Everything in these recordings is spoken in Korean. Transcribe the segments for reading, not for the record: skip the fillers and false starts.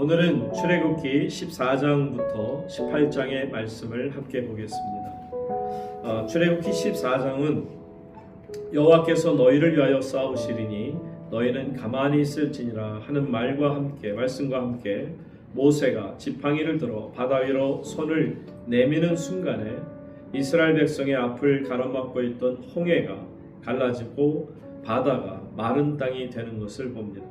오늘은 출애굽기 14장부터 18장의 말씀을 함께 보겠습니다. 출애굽기 14장은 여호와께서 너희를 위하여 싸우시리니 너희는 가만히 있을지니라 하는 말씀과 함께 모세가 지팡이를 들어 바다 위로 손을 내미는 순간에 이스라엘 백성의 앞을 가로막고 있던 홍해가 갈라지고 바다가 마른 땅이 되는 것을 봅니다.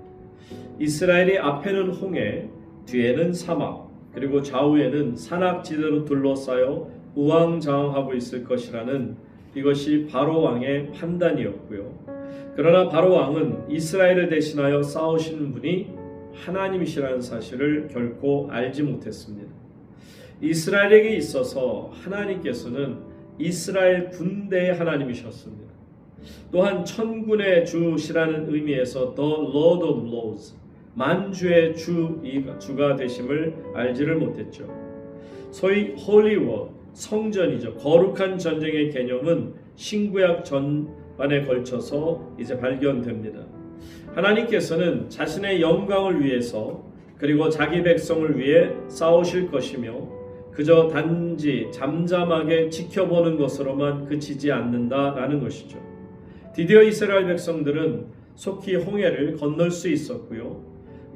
이스라엘이 앞에는 홍해, 뒤에는 사막, 그리고 좌우에는 산악지대로 둘러싸여 우왕좌왕하고 있을 것이라는 이것이 바로 왕의 판단이었고요. 그러나 바로 왕은 이스라엘을 대신하여 싸우시는 분이 하나님이시라는 사실을 결코 알지 못했습니다. 이스라엘에게 있어서 하나님께서는 이스라엘 군대의 하나님이셨습니다. 또한 천군의 주시라는 의미에서 The Lord of Lords, 만주의 주가 되심을 알지를 못했죠. 소위 Holy War, 성전이죠. 거룩한 전쟁의 개념은 신구약 전반에 걸쳐서 이제 발견됩니다. 하나님께서는 자신의 영광을 위해서 그리고 자기 백성을 위해 싸우실 것이며 그저 단지 잠잠하게 지켜보는 것으로만 그치지 않는다라는 것이죠. 드디어 이스라엘 백성들은 속히 홍해를 건널 수 있었고요.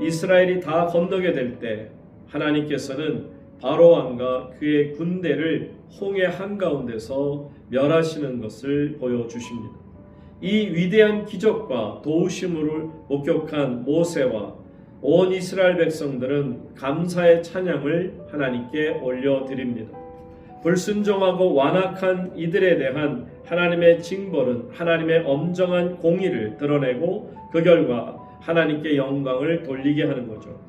이스라엘이 다 건너게 될 때 하나님께서는 바로 왕과 그의 군대를 홍해 한가운데서 멸하시는 것을 보여주십니다. 이 위대한 기적과 도우심을 목격한 모세와 온 이스라엘 백성들은 감사의 찬양을 하나님께 올려드립니다. 불순종하고 완악한 이들에 대한 하나님의 징벌은 하나님의 엄정한 공의를 드러내고 그 결과 하나님께 영광을 돌리게 하는 거죠.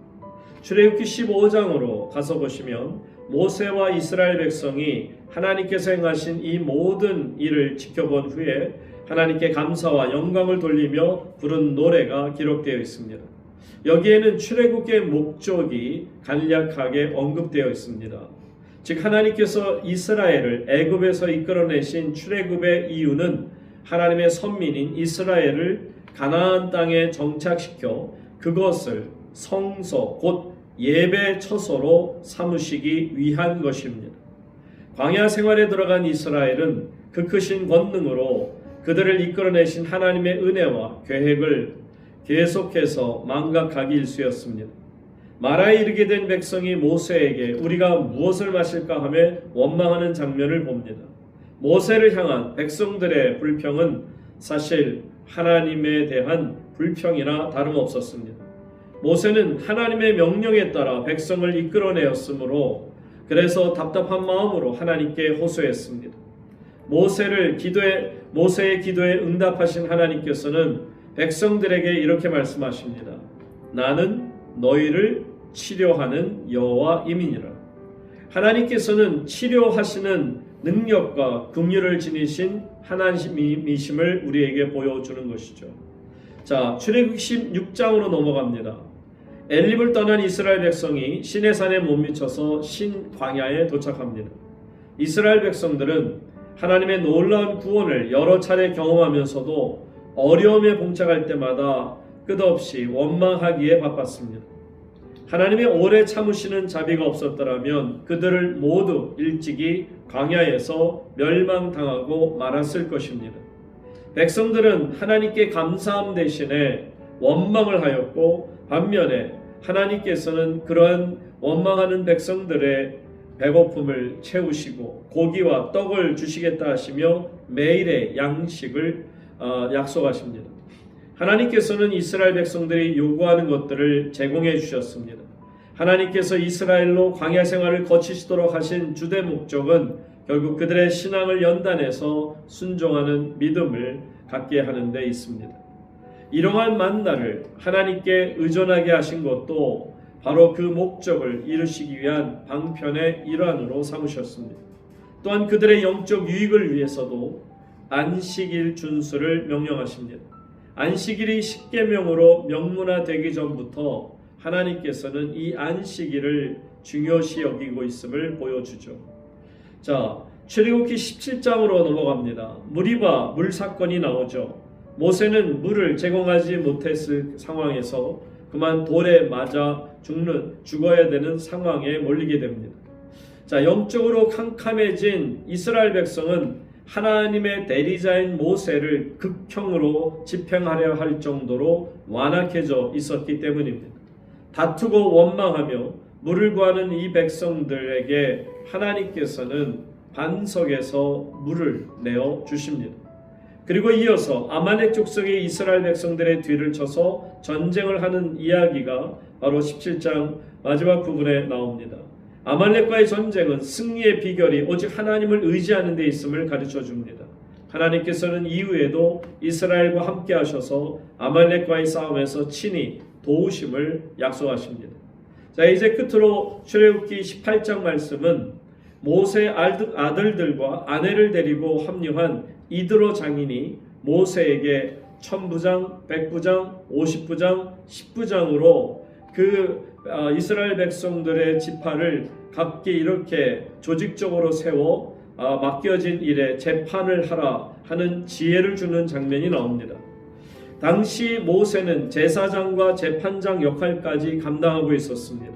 출애굽기 15장으로 가서 보시면 모세와 이스라엘 백성이 하나님께서 행하신 이 모든 일을 지켜본 후에 하나님께 감사와 영광을 돌리며 부른 노래가 기록되어 있습니다. 여기에는 출애굽의 목적이 간략하게 언급되어 있습니다. 즉 하나님께서 이스라엘을 애굽에서 이끌어내신 출애굽의 이유는 하나님의 선민인 이스라엘을 가나안 땅에 정착시켜 그것을 성소 곧 예배 처소로 삼으시기 위한 것입니다. 광야 생활에 들어간 이스라엘은 그 크신 권능으로 그들을 이끌어내신 하나님의 은혜와 계획을 계속해서 망각하기 일쑤였습니다. 마라에 이르게 된 백성이 모세에게 우리가 무엇을 마실까 하며 원망하는 장면을 봅니다. 모세를 향한 백성들의 불평은 사실 하나님에 대한 불평이나 다름없었습니다. 모세는 하나님의 명령에 따라 백성을 이끌어내었으므로 그래서 답답한 마음으로 하나님께 호소했습니다. 모세의 기도에 응답하신 하나님께서는 백성들에게 이렇게 말씀하십니다. 나는 너희를 치료하는 여호와임이니라. 하나님께서는 치료하시는 능력과 긍휼을 지니신 하나님이심을 우리에게 보여주는 것이죠. 자, 출애굽기 16장으로 넘어갑니다. 엘림을 떠난 이스라엘 백성이 시내산에 못 미쳐서 신광야에 도착합니다. 이스라엘 백성들은 하나님의 놀라운 구원을 여러 차례 경험하면서도 어려움에 봉착할 때마다 끝없이 원망하기에 바빴습니다. 하나님의 오래 참으시는 자비가 없었더라면 그들을 모두 일찍이 광야에서 멸망당하고 말았을 것입니다. 백성들은 하나님께 감사함 대신에 원망을 하였고 반면에 하나님께서는 그러한 원망하는 백성들의 배고픔을 채우시고 고기와 떡을 주시겠다 하시며 매일의 양식을 약속하십니다. 하나님께서는 이스라엘 백성들이 요구하는 것들을 제공해 주셨습니다. 하나님께서 이스라엘로 광야 생활을 거치시도록 하신 주된 목적은 결국 그들의 신앙을 연단해서 순종하는 믿음을 갖게 하는 데 있습니다. 이러한 만나를 하나님께 의존하게 하신 것도 바로 그 목적을 이루시기 위한 방편의 일환으로 삼으셨습니다. 또한 그들의 영적 유익을 위해서도 안식일 준수를 명령하십니다. 안식일이 십계명으로 명문화되기 전부터 하나님께서는 이 안식일을 중요시 여기고 있음을 보여주죠. 자, 출애굽기 17장으로 넘어갑니다. 무리바 물 사건이 나오죠. 모세는 물을 제공하지 못했을 상황에서 그만 돌에 맞아 죽어야 되는 상황에 몰리게 됩니다. 자, 영적으로 캄캄해진 이스라엘 백성은 하나님의 대리자인 모세를 극형으로 집행하려 할 정도로 완악해져 있었기 때문입니다. 다투고 원망하며 물을 구하는 이 백성들에게 하나님께서는 반석에서 물을 내어 주십니다. 그리고 이어서 아말렉 족속의 이스라엘 백성들의 뒤를 쳐서 전쟁을 하는 이야기가 바로 17장 마지막 부분에 나옵니다. 아말렉과의 전쟁은 승리의 비결이 오직 하나님을 의지하는 데 있음을 가르쳐 줍니다. 하나님께서는 이후에도 이스라엘과 함께 하셔서 아말렉과의 싸움에서 친히 도우심을 약속하십니다. 자, 이제 끝으로 출애굽기 18장 말씀은 모세 아들들과 아내를 데리고 합류한 이드로 장인이 모세에게 1000부장, 100부장, 50부장, 10부장으로 이스라엘 백성들의 지파를 각기 이렇게 조직적으로 세워 맡겨진 일에 재판을 하라 하는 지혜를 주는 장면이 나옵니다. 당시 모세는 제사장과 재판장 역할까지 감당하고 있었습니다.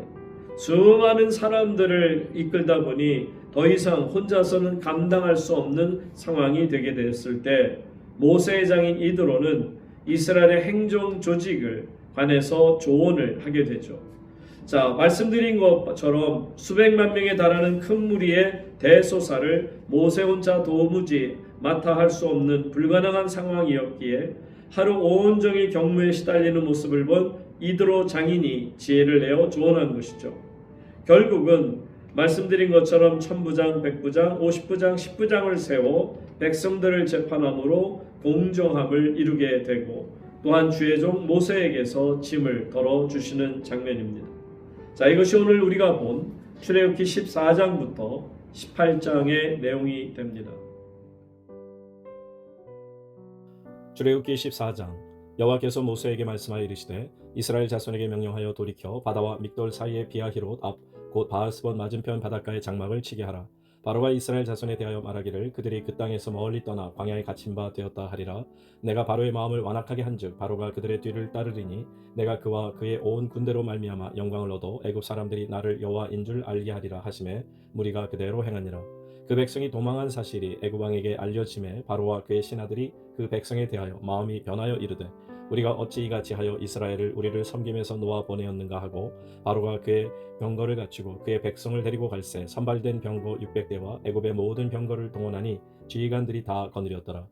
수많은 사람들을 이끌다 보니 더 이상 혼자서는 감당할 수 없는 상황이 되게 됐을 때 모세의 장인 이드로는 이스라엘의 행정 조직을 관해서 조언을 하게 되죠. 자, 말씀드린 것처럼 수백만 명에 달하는 큰 무리의 대소사를 모세 혼자 도무지 맡아 할 수 없는 불가능한 상황이었기에 하루 온종일 경무에 시달리는 모습을 본 이드로 장인이 지혜를 내어 조언한 것이죠. 결국은 말씀드린 것처럼 1000부장, 100부장, 50부장, 10부장을 세워 백성들을 재판함으로 공정함을 이루게 되고 또한 주의 종 모세에게서 짐을 덜어주시는 장면입니다. 자, 이것이 오늘 우리가 본 출애굽기 14장부터 18장의 내용이 됩니다. 출애굽기 14장. 여호와께서 모세에게 말씀하여 이르시되 이스라엘 자손에게 명령하여 돌이켜 바다와 믹돌 사이의 비하히롯 앞 곧 바하스본 맞은편 바닷가에 장막을 치게 하라. 바로가 이스라엘 자손에 대하여 말하기를 그들이 그 땅에서 멀리 떠나 광야에 갇힌 바 되었다 하리라. 내가 바로의 마음을 완악하게 한즉 바로가 그들의 뒤를 따르리니 내가 그와 그의 온 군대로 말미암아 영광을 얻어 애굽 사람들이 나를 여호와인 줄 알게 하리라 하시매 무리가 그대로 행하니라. 그 백성이 도망한 사실이 애굽 왕에게 알려짐에 바로와 그의 신하들이 그 백성에 대하여 마음이 변하여 이르되 우리가 어찌 이같이 하여 이스라엘을 우리를 섬김에서 놓아 보내었는가 하고 바로가 그의 병거를 갖추고 그의 백성을 데리고 갈새 선발된 병거 600대와 애굽의 모든 병거를 동원하니 지휘관들이 다 거느렸더라.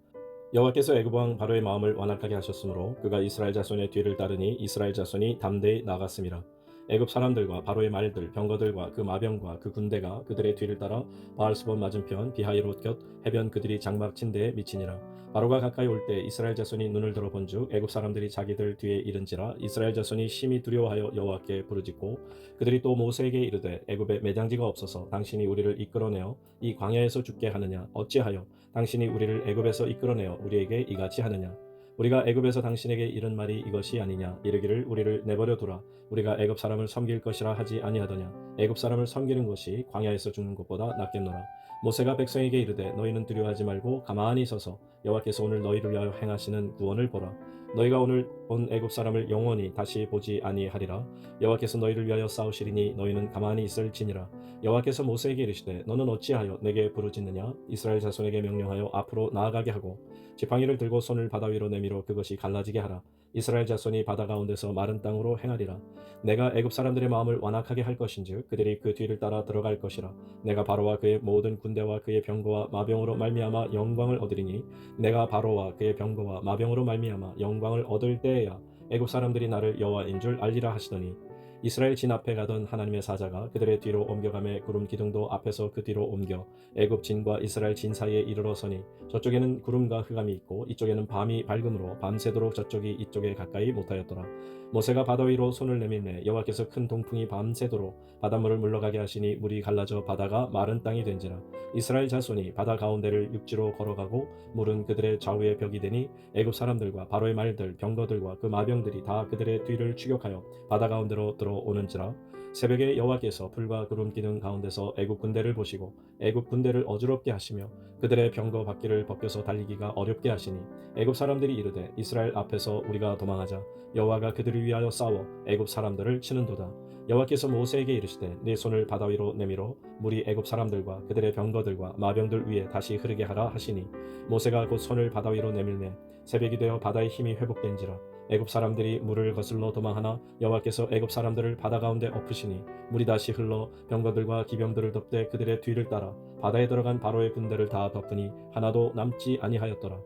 여호와께서 애굽 왕 바로의 마음을 완악하게 하셨으므로 그가 이스라엘 자손의 뒤를 따르니 이스라엘 자손이 담대히 나갔음이라. 애굽 사람들과 바로의 말들 병거들과 그 마병과 그 군대가 그들의 뒤를 따라 바알스본 맞은편 비하히롯 곁 해변 그들이 장막 친 데에 미치니라. 바로가 가까이 올 때 이스라엘 자손이 눈을 들어 본즉 애굽 사람들이 자기들 뒤에 이른지라. 이스라엘 자손이 심히 두려워하여 여호와께 부르짖고 그들이 또 모세에게 이르되 애굽에 매장지가 없어서 당신이 우리를 이끌어내어 이 광야에서 죽게 하느냐 어찌하여 당신이 우리를 애굽에서 이끌어내어 우리에게 이같이 하느냐. 우리가 애굽에서 당신에게 이른 말이 이것이 아니냐. 이르기를 우리를 내버려 두라. 우리가 애굽 사람을 섬길 것이라 하지 아니하더냐. 애굽 사람을 섬기는 것이 광야에서 죽는 것보다 낫겠노라. 모세가 백성에게 이르되 너희는 두려워하지 말고 가만히 서서 여호와께서 오늘 너희를 위하여 행하시는 구원을 보라. 너희가 오늘 본 애굽 사람을 영원히 다시 보지 아니하리라. 여호와께서 너희를 위하여 싸우시리니 너희는 가만히 있을지니라. 여호와께서 모세에게 이르시되 너는 어찌하여 내게 부르짖느냐. 이스라엘 자손에게 명령하여 앞으로 나아가게 하고 지팡이를 들고 손을 바다 위로 내밀어 그것이 갈라지게 하라. 이스라엘 자손이 바다 가운데서 마른 땅으로 행하리라. 내가 애굽 사람들의 마음을 완악하게 할 것인즉 그들이 그 뒤를 따라 들어갈 것이라. 내가 바로와 그의 모든 군대와 그의 병거와 마병으로 말미암아 영광을 얻으리니 내가 바로와 그의 병거와 마병으로 말미암아 영광을 얻을 때에야 애굽 사람들이 나를 여호와인 줄 알리라 하시더니 이스라엘 진 앞에 가던 하나님의 사자가 그들의 뒤로 옮겨가매 구름 기둥도 앞에서 그 뒤로 옮겨 애굽 진과 이스라엘 진 사이에 이르러 서니 저쪽에는 구름과 흑암이 있고 이쪽에는 밤이 밝음으로 밤새도록 저쪽이 이쪽에 가까이 못하였더라. 모세가 바다 위로 손을 내밀매 여호와께서 큰 동풍이 밤새도록 바닷물을 물러가게 하시니 물이 갈라져 바다가 마른 땅이 된지라. 이스라엘 자손이 바다 가운데를 육지로 걸어가고 물은 그들의 좌우에 벽이 되니 애굽 사람들과 바로의 말들 병거들과 그 마병들이 다 그들의 뒤를 추격하여 바다 가운데로 들어오는지라. 새벽에 여호와께서 불과 구름 기둥 가운데서 애굽 군대를 보시고 애굽 군대를 어지럽게 하시며 그들의 병거 바퀴를 벗겨서 달리기가 어렵게 하시니 애굽 사람들이 이르되 이스라엘 앞에서 우리가 도망하자 여호와가 그들을 위하여 싸워 애굽 사람들을 치는도다. 여호와께서 모세에게 이르시되 네 손을 바다 위로 내밀어 물이 애굽 사람들과 그들의 병거들과 마병들 위에 다시 흐르게 하라 하시니 모세가 곧 손을 바다 위로 내밀매 새벽이 되어 바다의 힘이 회복된지라. 애굽 사람들이 물을 거슬러 도망하나 여호와께서 애굽 사람들을 바다 가운데 엎으시니 물이 다시 흘러 병거들과 기병들을 덮되 그들의 뒤를 따라 바다에 들어간 바로의 군대를 다 덮으니 하나도 남지 아니하였더라.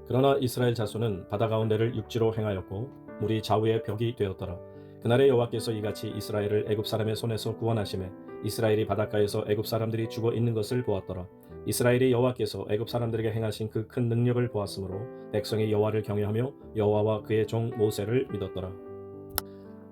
그러나 이스라엘 자손은 바다 가운데를 육지로 행하였고 물이 좌우의 벽이 되었더라. 그날에 여호와께서 이같이 이스라엘을 애굽 사람의 손에서 구원하시매 이스라엘이 바닷가에서 애굽 사람들이 죽어 있는 것을 보았더라. 이스라엘이 여호와께서 애굽 사람들에게 행하신 그 큰 능력을 보았으므로 백성이 여호와를 경외하며 여호와와 그의 종 모세를 믿었더라.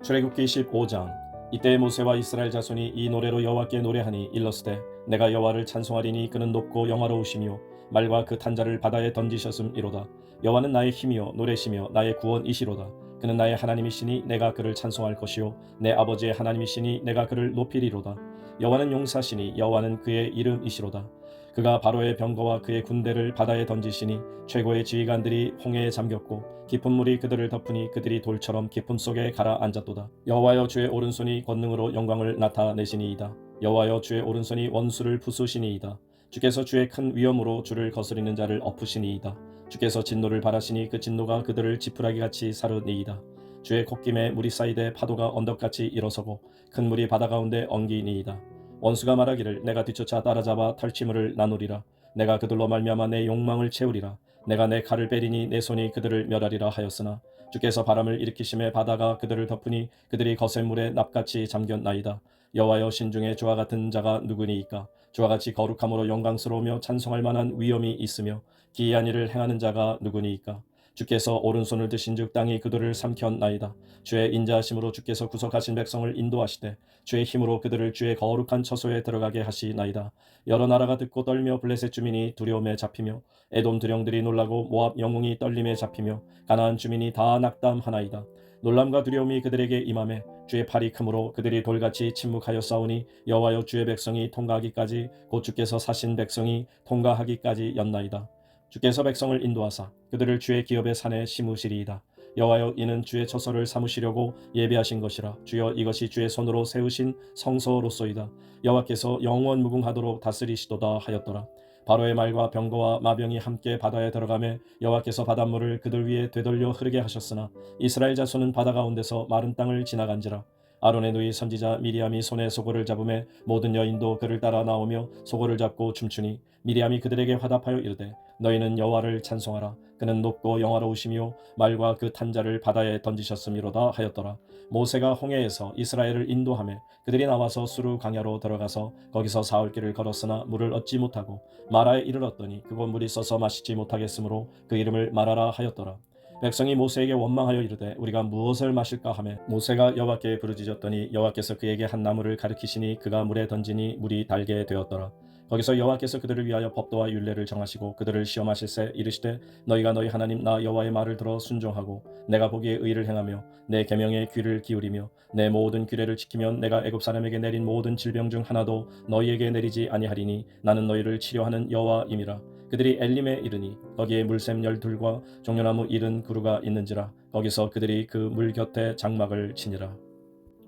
출애굽기 15장. 이때 모세와 이스라엘 자손이 이 노래로 여호와께 노래하니 일러스되 내가 여호와를 찬송하리니 그는 높고 영화로우시며 말과 그 탄자를 바다에 던지셨음이로다. 여호와는 나의 힘이요 노래시며 나의 구원이시로다. 그는 나의 하나님이시니 내가 그를 찬송할 것이요 내 아버지의 하나님이시니 내가 그를 높이리로다. 여호와는 용사시니 여호와는 그의 이름이시로다. 그가 바로의 병거와 그의 군대를 바다에 던지시니 최고의 지휘관들이 홍해에 잠겼고 깊은 물이 그들을 덮으니 그들이 돌처럼 깊음 속에 가라앉았도다. 여호와여 주의 오른손이 권능으로 영광을 나타내시니이다. 여호와여 주의 오른손이 원수를 부수시니이다. 주께서 주의 큰 위엄으로 주를 거스리는 자를 엎으시니이다. 주께서 진노를 바라시니 그 진노가 그들을 지푸라기같이 사르니이다. 주의 콧김에 물이 쌓이되 파도가 언덕같이 일어서고 큰 물이 바다 가운데 엉기니이다. 원수가 말하기를 내가 뒤쫓아 따라잡아 탈취물을 나누리라. 내가 그들로 말미암아 내 욕망을 채우리라. 내가 내 칼을 빼리니 내 손이 그들을 멸하리라 하였으나 주께서 바람을 일으키심에 바다가 그들을 덮으니 그들이 거센 물에 납같이 잠겼나이다. 여호와여 신중에 주와 같은 자가 누구니이까? 주와 같이 거룩함으로 영광스러우며 찬송할 만한 위엄이 있으며 기이한 일을 행하는 자가 누구니이까? 주께서 오른손을 드신즉 땅이 그들을 삼켰나이다. 주의 인자하심으로 주께서 구속하신 백성을 인도하시되 주의 힘으로 그들을 주의 거룩한 처소에 들어가게 하시나이다. 여러 나라가 듣고 떨며 블레셋 주민이 두려움에 잡히며 에돔 두령들이 놀라고 모압 영웅이 떨림에 잡히며 가나안 주민이 다 낙담하나이다. 놀람과 두려움이 그들에게 임하매 주의 팔이 크므로 그들이 돌같이 침묵하여 싸우니 여호와여 주의 백성이 통과하기까지 곧 주께서 사신 백성이 통과하기까지 였나이다. 주께서 백성을 인도하사 그들을 주의 기업의 산에 심으시리이다. 여호와여 이는 주의 처소를 삼으시려고 예비하신 것이라. 주여 이것이 주의 손으로 세우신 성소로소이다. 여호와께서 영원 무궁하도록 다스리시도다 하였더라. 바로의 말과 병거와 마병이 함께 바다에 들어가매 여호와께서 바닷물을 그들 위에 되돌려 흐르게 하셨으나 이스라엘 자손은 바다 가운데서 마른 땅을 지나간지라. 아론의 누이 선지자 미리암이 손에 소고를 잡음에 모든 여인도 그를 따라 나오며 소고를 잡고 춤추니 미리암이 그들에게 화답하여 이르되 너희는 여호와를 찬송하라. 그는 높고 영화로우시며 말과 그 탄자를 바다에 던지셨음이로다 하였더라. 모세가 홍해에서 이스라엘을 인도하며 그들이 나와서 수르 강야로 들어가서 거기서 사흘 길을 걸었으나 물을 얻지 못하고 마라에 이르렀더니 그곳 물이 써서 마시지 못하겠으므로 그 이름을 마라라 하였더라. 백성이 모세에게 원망하여 이르되 우리가 무엇을 마실까 하매 모세가 여호와께 부르짖었더니 여호와께서 그에게 한 나무를 가리키시니 그가 물에 던지니 물이 달게 되었더라. 거기서 여호와께서 그들을 위하여 법도와 율례를 정하시고 그들을 시험하실세 이르시되 너희가 너희 하나님 나 여호와의 말을 들어 순종하고 내가 보기에 의를 행하며 내 계명에 귀를 기울이며 내 모든 규례를 지키면 내가 애굽 사람에게 내린 모든 질병 중 하나도 너희에게 내리지 아니하리니 나는 너희를 치료하는 여호와임이라. 그들이 엘림에 이르니 거기에 물샘 12과 종려나무 70그루가 있는지라. 거기서 그들이 그 물 곁에 장막을 치니라.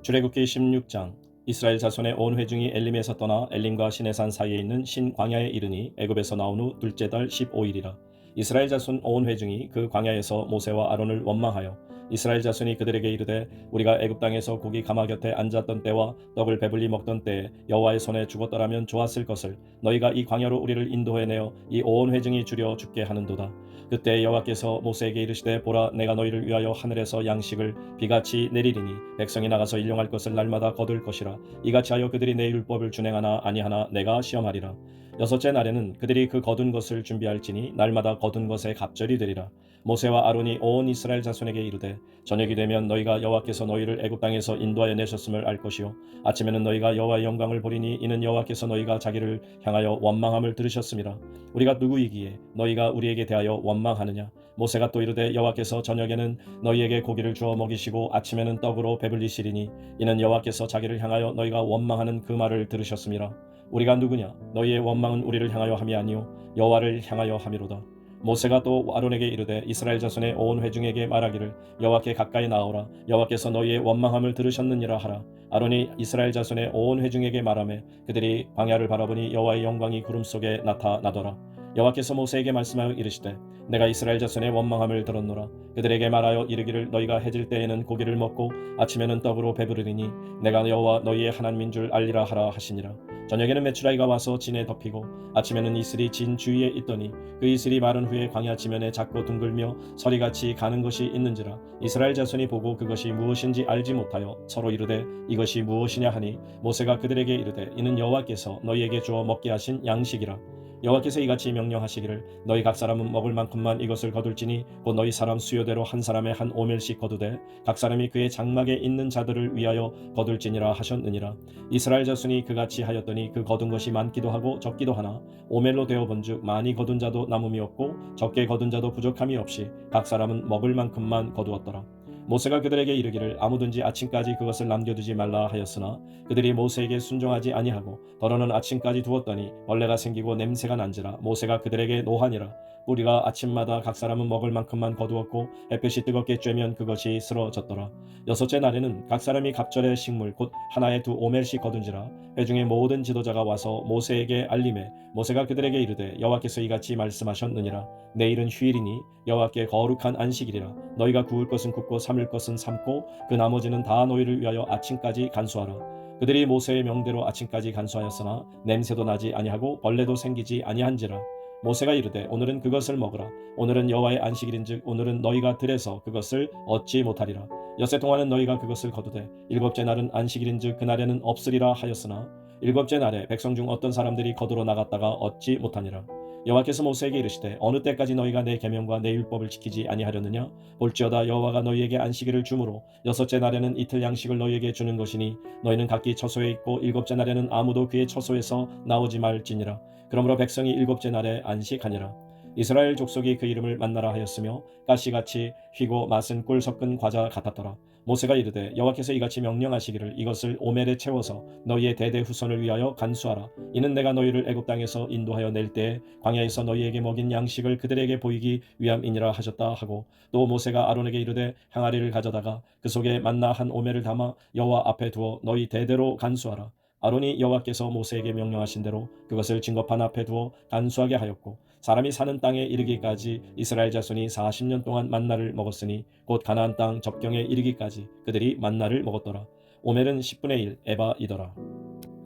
출애굽기 16장. 이스라엘 자손의 온 회중이 엘림에서 떠나 엘림과 시내산 사이에 있는 신 광야에 이르니 애굽에서 나온 후 둘째 달 15일이라. 이스라엘 자손 온 회중이 그 광야에서 모세와 아론을 원망하여 이스라엘 자손이 그들에게 이르되 우리가 애굽 땅에서 고기 가마 곁에 앉았던 때와 떡을 배불리 먹던 때에 여호와의 손에 죽었더라면 좋았을 것을 너희가 이 광야로 우리를 인도해내어 이 온 회중이 주려 죽게 하는도다. 그때 여호와께서 모세에게 이르시되 보라 내가 너희를 위하여 하늘에서 양식을 비같이 내리리니 백성이 나가서 일용할 것을 날마다 거둘 것이라. 이같이 하여 그들이 내 율법을 준행하나 아니하나 내가 시험하리라. 여섯째 날에는 그들이 그 거둔 것을 준비할지니 날마다 거둔 것의 갑절이 되리라. 모세와 아론이 온 이스라엘 자손에게 이르되 저녁이 되면 너희가 여호와께서 너희를 애굽 땅에서 인도하여 내셨음을 알 것이요 아침에는 너희가 여호와의 영광을 보리니 이는 여호와께서 너희가 자기를 향하여 원망함을 들으셨음이라. 우리가 누구이기에 너희가 우리에게 대하여 원망하느냐. 모세가 또 이르되 여호와께서 저녁에는 너희에게 고기를 주어 먹이시고 아침에는 떡으로 배불리시리니 이는 여호와께서 자기를 향하여 너희가 원망하는 그 말을 들으셨음이라. 우리가 누구냐. 너희의 원망은 우리를 향하여 함이 아니요 여호와를 향하여 함이로다. 모세가 또 아론에게 이르되 이스라엘 자손의 온 회중에게 말하기를 여호와께 가까이 나아오라. 여호와께서 너희의 원망함을 들으셨느니라 하라. 아론이 이스라엘 자손의 온 회중에게 말하며 그들이 광야를 바라보니 여호와의 영광이 구름 속에 나타나더라. 여호와께서 모세에게 말씀하여 이르시되 내가 이스라엘 자손의 원망함을 들었노라. 그들에게 말하여 이르기를 너희가 해질 때에는 고기를 먹고 아침에는 떡으로 배부르리니 내가 여호와 너희의 하나님인 줄 알리라 하라 하시니라. 저녁에는 메추라기가 와서 진에 덮이고 아침에는 이슬이 진 주위에 있더니 그 이슬이 마른 후에 광야 지면에 작고 둥글며 서리같이 가는 것이 있는지라. 이스라엘 자손이 보고 그것이 무엇인지 알지 못하여 서로 이르되 이것이 무엇이냐 하니 모세가 그들에게 이르되 이는 여호와께서 너희에게 주어 먹게 하신 양식이라. 여호와께서 이같이 명령하시기를 너희 각 사람은 먹을 만큼만 이것을 거둘지니 곧 너희 사람 수요대로 한 사람의 한 오멜씩 거두되 각 사람이 그의 장막에 있는 자들을 위하여 거둘지니라 하셨느니라. 이스라엘 자손이 그같이 하였더니 그 거둔 것이 많기도 하고 적기도 하나 오멜로 되어 본즉 많이 거둔 자도 남음이 없고 적게 거둔 자도 부족함이 없이 각 사람은 먹을 만큼만 거두었더라. 모세가 그들에게 이르기를 아무든지 아침까지 그것을 남겨두지 말라 하였으나 그들이 모세에게 순종하지 아니하고 더러는 아침까지 두었더니 벌레가 생기고 냄새가 난지라. 모세가 그들에게 노하니라. 우리가 아침마다 각 사람은 먹을 만큼만 거두었고 햇볕이 뜨겁게 쬐면 그것이 쓰러졌더라. 여섯째 날에는 각 사람이 갑절의 식물 곧 하나에 2오멜씩 거둔지라. 회중의 모든 지도자가 와서 모세에게 알림해 모세가 그들에게 이르되 여호와께서 이같이 말씀하셨느니라. 내일은 휴일이니 여호와께 거룩한 안식일이라. 너희가 구울 것은 굽고 삶을 것은 삶고 그 나머지는 다 너희를 위하여 아침까지 간수하라. 그들이 모세의 명대로 아침까지 간수하였으나 냄새도 나지 아니하고 벌레도 생기지 아니한지라. 모세가 이르되 오늘은 그것을 먹으라. 오늘은 여호와의 안식일인즉 오늘은 너희가 들에서 그것을 얻지 못하리라. 엿새 동안은 너희가 그것을 거두되 일곱째 날은 안식일인즉 그날에는 없으리라 하였으나 일곱째 날에 백성 중 어떤 사람들이 거두러 나갔다가 얻지 못하니라. 여호와께서 모세에게 이르시되 어느 때까지 너희가 내 계명과 내 율법을 지키지 아니하려느냐. 볼지어다 여호와가 너희에게 안식일을 주므로 여섯째 날에는 이틀 양식을 너희에게 주는 것이니 너희는 각기 처소에 있고 일곱째 날에는 아무도 그의 처소에서 나오지 말지니라. 그러므로 백성이 일곱째 날에 안식하니라. 이스라엘 족속이 그 이름을 만나라 하였으며 가시같이 휘고 맛은 꿀 섞은 과자 같았더라. 모세가 이르되 여호와께서 이같이 명령하시기를 이것을 오멜에 채워서 너희의 대대 후손을 위하여 간수하라. 이는 내가 너희를 애굽 땅에서 인도하여 낼 때에 광야에서 너희에게 먹인 양식을 그들에게 보이기 위함이니라 하셨다 하고 또 모세가 아론에게 이르되 항아리를 가져다가 그 속에 만나 한 오멜을 담아 여호와 앞에 두어 너희 대대로 간수하라. 아론이 여호와께서 모세에게 명령하신 대로 그것을 증거판 앞에 두어 간수하게 하였고 사람이 사는 땅에 이르기까지 이스라엘 자손이 40년 동안 만나를 먹었으니 곧 가나안 땅 접경에 이르기까지 그들이 만나를 먹었더라. 오멜은 10분의 1 에바이더라.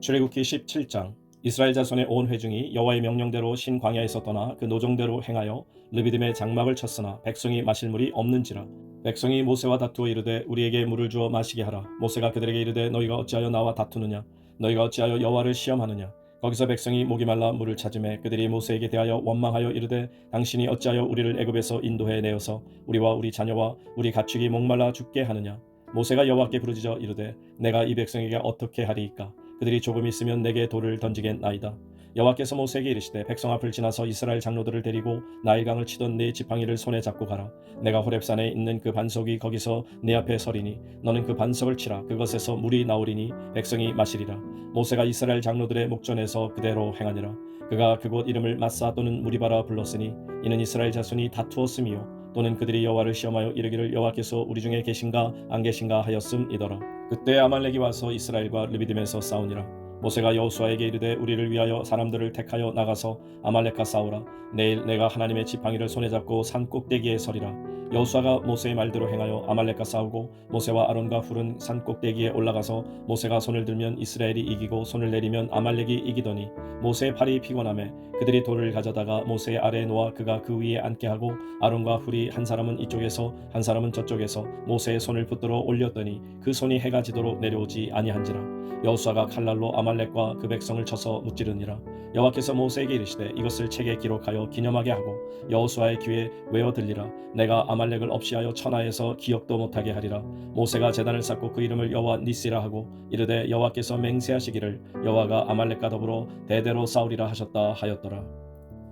출애굽기 17장. 이스라엘 자손의 온 회중이 여호와의 명령대로 신 광야에서 떠나 그 노종대로 행하여 르비딤에 장막을 쳤으나 백성이 마실 물이 없는지라. 백성이 모세와 다투어 이르되 우리에게 물을 주어 마시게 하라. 모세가 그들에게 이르되 너희가 어찌하여 나와 다투느냐. 너희가 어찌하여 여호와를 시험하느냐. 거기서 백성이 목이 말라 물을 찾으매 그들이 모세에게 대하여 원망하여 이르되 당신이 어찌하여 우리를 애굽에서 인도해 내어서 우리와 우리 자녀와 우리 가축이 목말라 죽게 하느냐. 모세가 여호와께 부르짖어 이르되 내가 이 백성에게 어떻게 하리이까. 그들이 조금 있으면 내게 돌을 던지겠나이다. 여호와께서 모세에게 이르시되 백성 앞을 지나서 이스라엘 장로들을 데리고 나일강을 치던 네 지팡이를 손에 잡고 가라. 내가 호렙산에 있는 그 반석이 거기서 네 앞에 서리니 너는 그 반석을 치라. 그것에서 물이 나오리니 백성이 마시리라. 모세가 이스라엘 장로들의 목전에서 그대로 행하니라. 그가 그곳 이름을 마사 또는 무리바라 불렀으니 이는 이스라엘 자손이 다투었음이요 또는 그들이 여호와를 시험하여 이르기를 여호와께서 우리 중에 계신가 안 계신가 하였음이더라. 그때 아말렉이 와서 이스라엘과 르비딤에서 싸우니라. 모세가 여호수아에게 이르되 우리를 위하여 사람들을 택하여 나가서 아말렉과 싸우라. 내일 내가 하나님의 지팡이를 손에 잡고 산 꼭대기에 서리라. 여호수아가 모세의 말대로 행하여 아말렉과 싸우고 모세와 아론과 훌은 산 꼭대기에 올라가서 모세가 손을 들면 이스라엘이 이기고 손을 내리면 아말렉이 이기더니 모세의 팔이 피곤하매 그들이 돌을 가져다가 모세의 아래에 놓아 그가 그 위에 앉게 하고 아론과 훌이 한 사람은 이쪽에서 한 사람은 저쪽에서 모세의 손을 붙들어 올렸더니 그 손이 해가 지도록 내려오지 아니한지라. 여호수아가 칼날로 아말렉과 그 백성을 쳐서 무찌르니라. 여호와께서 모세에게 이르시되 이것을 책에 기록하여 기념하게 하고 여호수아의 귀에 외어 들리라. 내가 아말렉을 없이하여 천하에서 기억도 못하게 하리라. 모세가 제단을 쌓고 그 이름을 여호와 니시라 하고 이르되 여호와께서 맹세하시기를 여호와가 아말렉과 더불어 대대로 싸우리라 하셨다 하였더라.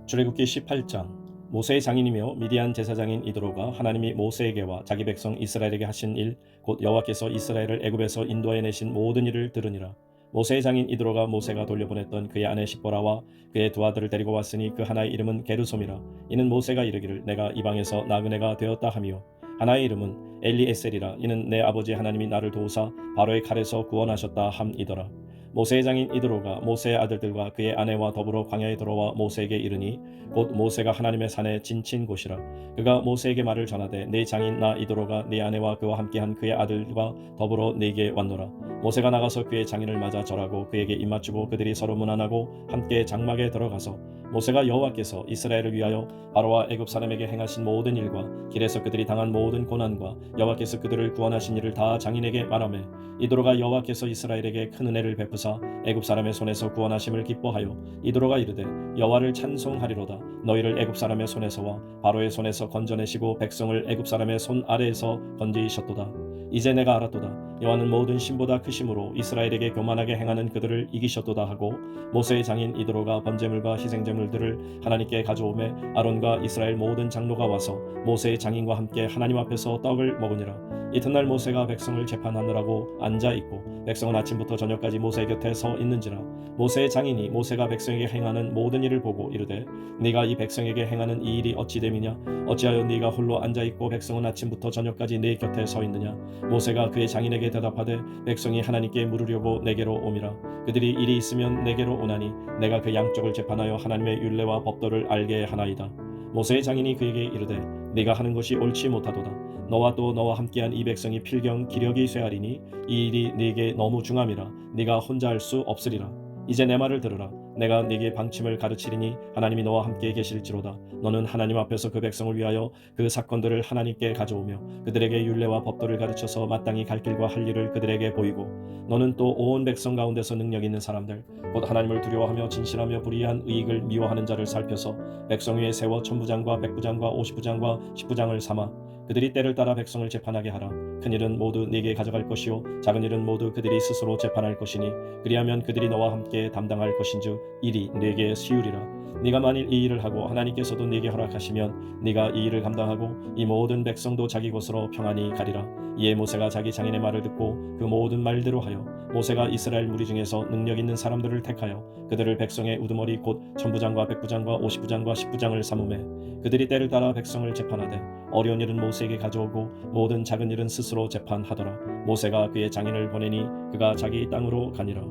출애굽기 18장. 모세의 장인이며 미디안 제사장인 이드로가 하나님이 모세에게와 자기 백성 이스라엘에게 하신 일 곧 여호와께서 이스라엘을 애굽에서 인도해 내신 모든 일을 들으니라. 모세의 장인 이드로가 모세가 돌려보냈던 그의 아내 십보라와 그의 두 아들을 데리고 왔으니 그 하나의 이름은 게르솜이라. 이는 모세가 이르기를 내가 이방에서 나그네가 되었다 하며 하나의 이름은 엘리에셀이라. 이는 내 아버지 하나님이 나를 도우사 바로의 칼에서 구원하셨다 함이더라. 모세의 장인 이드로가 모세의 아들들과 그의 아내와 더불어 광야에 들어와 모세에게 이르니 곧 모세가 하나님의 산에 진친 곳이라. 그가 모세에게 말을 전하되 내 장인 나 이드로가 네 아내와 그와 함께한 그의 아들과 더불어 네게 왔노라. 모세가 나가서 그의 장인을 맞아 절하고 그에게 입맞추고 그들이 서로 문안하고 함께 장막에 들어가서 모세가 여호와께서 이스라엘을 위하여 바로와 애굽 사람에게 행하신 모든 일과 길에서 그들이 당한 모든 고난과 여호와께서 그들을 구원하신 일을 다 장인에게 말하매 이드로가 여호와께서 이스라엘에게 큰 은혜를 베푸사 애굽 사람의 손에서 구원하심을 기뻐하여 이드로가 이르되 여호와를 찬송하리로다. 너희를 애굽 사람의 손에서와 바로의 손에서 건져내시고 백성을 애굽 사람의 손 아래에서 건지셨도다. 이제 내가 알았도다. 여호와는 모든 신보다 크심으로 이스라엘에게 교만하게 행하는 그들을 이기셨도다 하고 모세의 장인 이드로가 번제물과 희생제물들을 하나님께 가져오매 아론과 이스라엘 모든 장로가 와서 모세의 장인과 함께 하나님 앞에서 떡을 먹으니라. 이튿날 모세가 백성을 재판하느라고 앉아 있고 백성은 아침부터 저녁까지 모세 곁에 서 있는지라. 모세의 장인이 모세가 백성에게 행하는 모든 일을 보고 이르되 네가 이 백성에게 행하는 이 일이 어찌 됨이냐? 어찌하여 네가 홀로 앉아 있고 백성은 아침부터 저녁까지 네 곁에 서 있느냐? 모세가 그의 장인에게 대답하되 백성이 하나님께 물으려고 내게로 오미라. 그들이 일이 있으면 내게로 오나니 내가 그 양쪽을 재판하여 하나님의 율례와 법도를 알게 하나이다. 모세의 장인이 그에게 이르되 네가 하는 것이 옳지 못하도다. 너와 또 너와 함께한 이 백성이 필경 기력이 쇠하리니 이 일이 네게 너무 중함이라. 네가 혼자 할 수 없으리라. 이제 내 말을 들으라. 내가 네게 방침을 가르치리니 하나님이 너와 함께 계실지로다. 너는 하나님 앞에서 그 백성을 위하여 그 사건들을 하나님께 가져오며 그들에게 율례와 법도를 가르쳐서 마땅히 갈 길과 할 일을 그들에게 보이고 너는 또 온 백성 가운데서 능력 있는 사람들 곧 하나님을 두려워하며 진실하며 불의한 의익을 미워하는 자를 살펴서 백성 위에 세워 천부장과 백부장과 오십부장과 십부장을 삼아 그들이 때를 따라 백성을 재판하게 하라. 큰 일은 모두 네게 가져갈 것이요 작은 일은 모두 그들이 스스로 재판할 것이니 그리하면 그들이 너와 함께 담당할 것인즉 일이 네게 쉬우리라. 네가 만일 이 일을 하고 하나님께서도 네게 허락하시면 네가 이 일을 감당하고 이 모든 백성도 자기 곳으로 평안히 가리라. 이에 모세가 자기 장인의 말을 듣고 그 모든 말대로 하여 모세가 이스라엘 무리 중에서 능력 있는 사람들을 택하여 그들을 백성의 우두머리 곧 천부장과 백부장과 오십부장과 십부장을 삼으매 그들이 때를 따라 백성을 재판하되 어려운 일은 모세에게 가져오고 모든 작은 일은 스스로 재판하더라. 모세가 그의 장인을 보내니 그가 자기 땅으로 가니라.